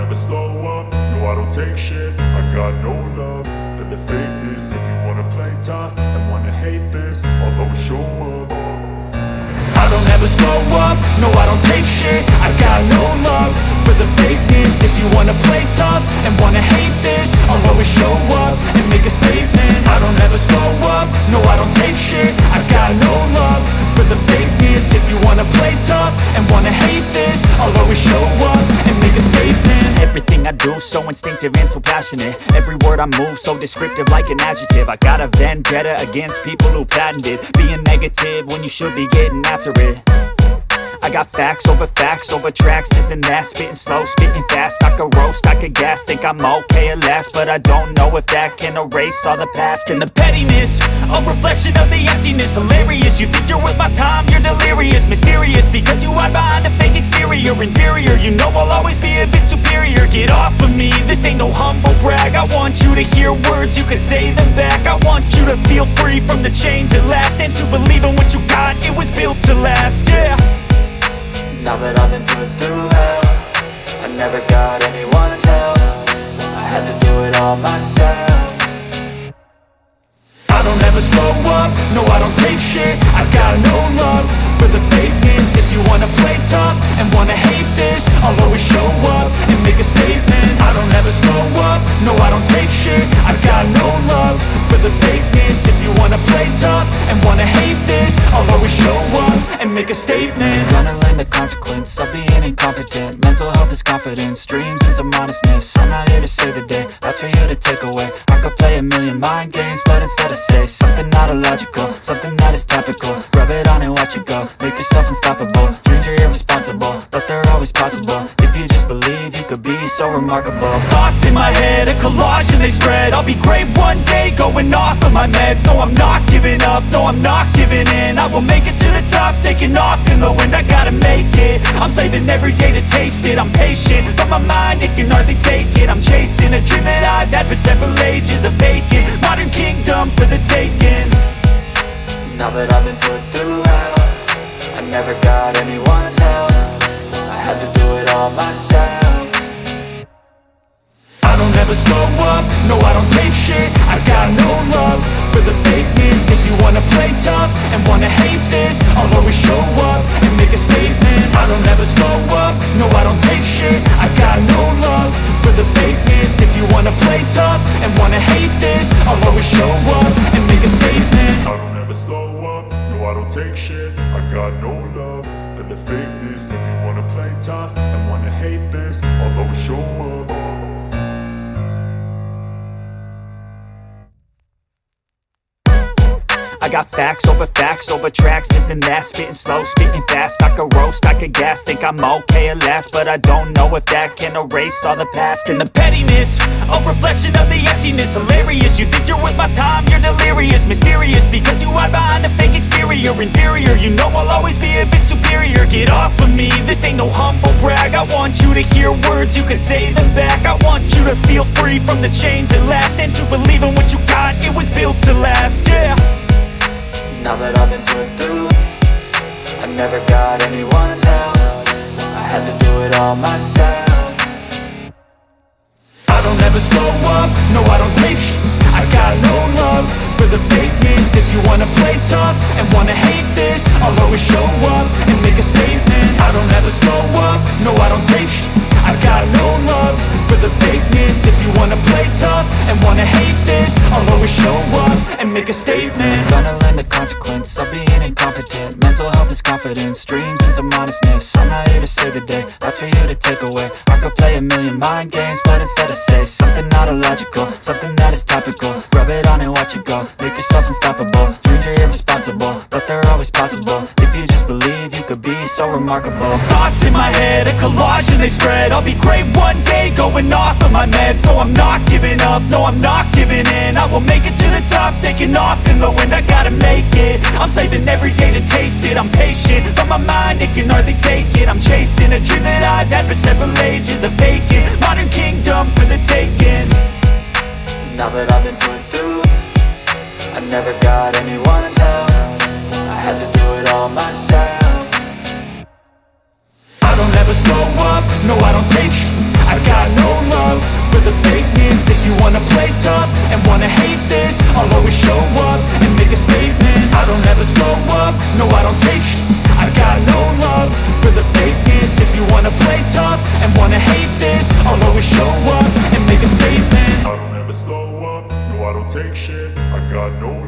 never slow up, no I don't take shit. I got no love for the fakeness. If you wanna play tough and wanna hate this, I'll always show up. I don't ever slow up, no I don't take shit. I got no love for the fakeness. If you wanna play tough and wanna hate this, I'll always show up and make a statement. I don't ever slow up, no I don't take shit. I got no love for the fakeness. If you wanna play tough and wanna hate this, I'll always show up and make a statement. Everything I do so instinctive and so passionate. Every word I move so descriptive like an adjective. I got a vendetta against people who patented being negative when you should be getting after it. I got facts over tracks, this and that. Spitting slow, spitting fast. I could roast, I could gas. Think I'm okay at last, but I don't know if that can erase all the past. And the pettiness, a reflection of the emptiness. Hilarious, you think you're worth my time, you're delirious. Mysterious, because you hide behind a fake exterior. Inferior, you know I'll always be a bit superior. Get off of me, this ain't no humble brag. I want you to hear words, you can say them back. I want you to feel free from the chains at last, and to believe in what you got, it was built to last, yeah. Now that I've been put through hell, I never got anyone's help. I had to do it all myself. I don't ever slow up, no I don't take shit. I got no love for the fakeness. If you wanna play tough and wanna hate this, I'll always show up and make a statement. I don't ever slow up, no I don't take shit. I got no love for the fakeness. If you wanna play tough and wanna hate this, I'll always show up and make a statement. Gonna learn the consequence of being incompetent. Mental health is confidence, dreams and some honestness. I'm not here to save the day, that's for you to take away. I could play a million mind games, but instead I say something not illogical, something that is topical. Rub it on and watch it go, make yourself unstoppable. Dreams are irresponsible, but they're always possible. If you just believe, you could be so remarkable. Thoughts in my head, a collage and they spread. I'll be great one day, going off of my meds. No, I'm not giving up, no, I'm not giving in. I will make it to the top, taking off in the wind. I gotta make it, I'm saving every day to taste it. I'm patient, but my mind, it can hardly take it. I'm chasing a dream that I've had for several ages. A vacant, modern kingdom for the taking. Now that I've been put through hell, I never got anyone's help. I had to do it all myself. I don't ever slow up, no I don't take shit. I got no love for the fakeness. If you wanna play tough and wanna hate this, I'll always show up and make a statement. I don't ever slow up, no I don't take shit. I got no love for the fakeness. If you wanna play tough and wanna hate this, I'll always show up and make a statement. I don't ever slow up, no I don't take shit. I got no love for the fakeness. If you wanna play tough and wanna hate this, I'll always show up. I got facts over tracks, this and that. Spitting slow, spitting fast. I could roast, I could gas. Think I'm okay at last, but I don't know if that can erase all the past. And the pettiness, a reflection of the emptiness. Hilarious, you think you're worth my time, you're delirious. Mysterious, because you hide behind a fake exterior. Inferior, you know I'll always be a bit superior. Get off of me, this ain't no humble brag. I want you to hear words, you can say them back. I want you to feel free from the chains at last, and to believe in what you got, it was built to last, yeah. Now that I've been put through, I never got anyone's help. I had to do it all myself. I don't ever slow up, no I don't take shit. I got no love for the fakeness. If you wanna play tough and wanna hate this, I'll always show up and make a statement. I don't ever slow up, no I don't take shit. I got no love for the fakeness. If you wanna play tough and wanna hate this, I'll always show up and make a statement. Gonna learn the consequence of being incompetent. Mental health is confidence, dreams and some honestness. I'm not here to save the day, that's for you to take away. I could play a million mind games, but instead I say something not illogical, something that is topical. Rub it on and watch it go, make yourself unstoppable. Dreams are irresponsible, but they're always possible. If you just believe, you could be so remarkable. Thoughts in my head, a collage and they spread. I'll be great one day, going off of my meds. No, I'm not giving up, no, I'm not giving in. I will make it to the top, taking off in the wind. I gotta make it, I'm saving every day to taste it. I'm patient, but my mind, it can hardly take it. I'm chasing a dream that I've had for several ages. A vacant, modern kingdom for the taking. Now that I've been put through, I never got anyone's help. I had to do it all myself. I don't ever slow up, no I don't take shit. I got no take shit, I got no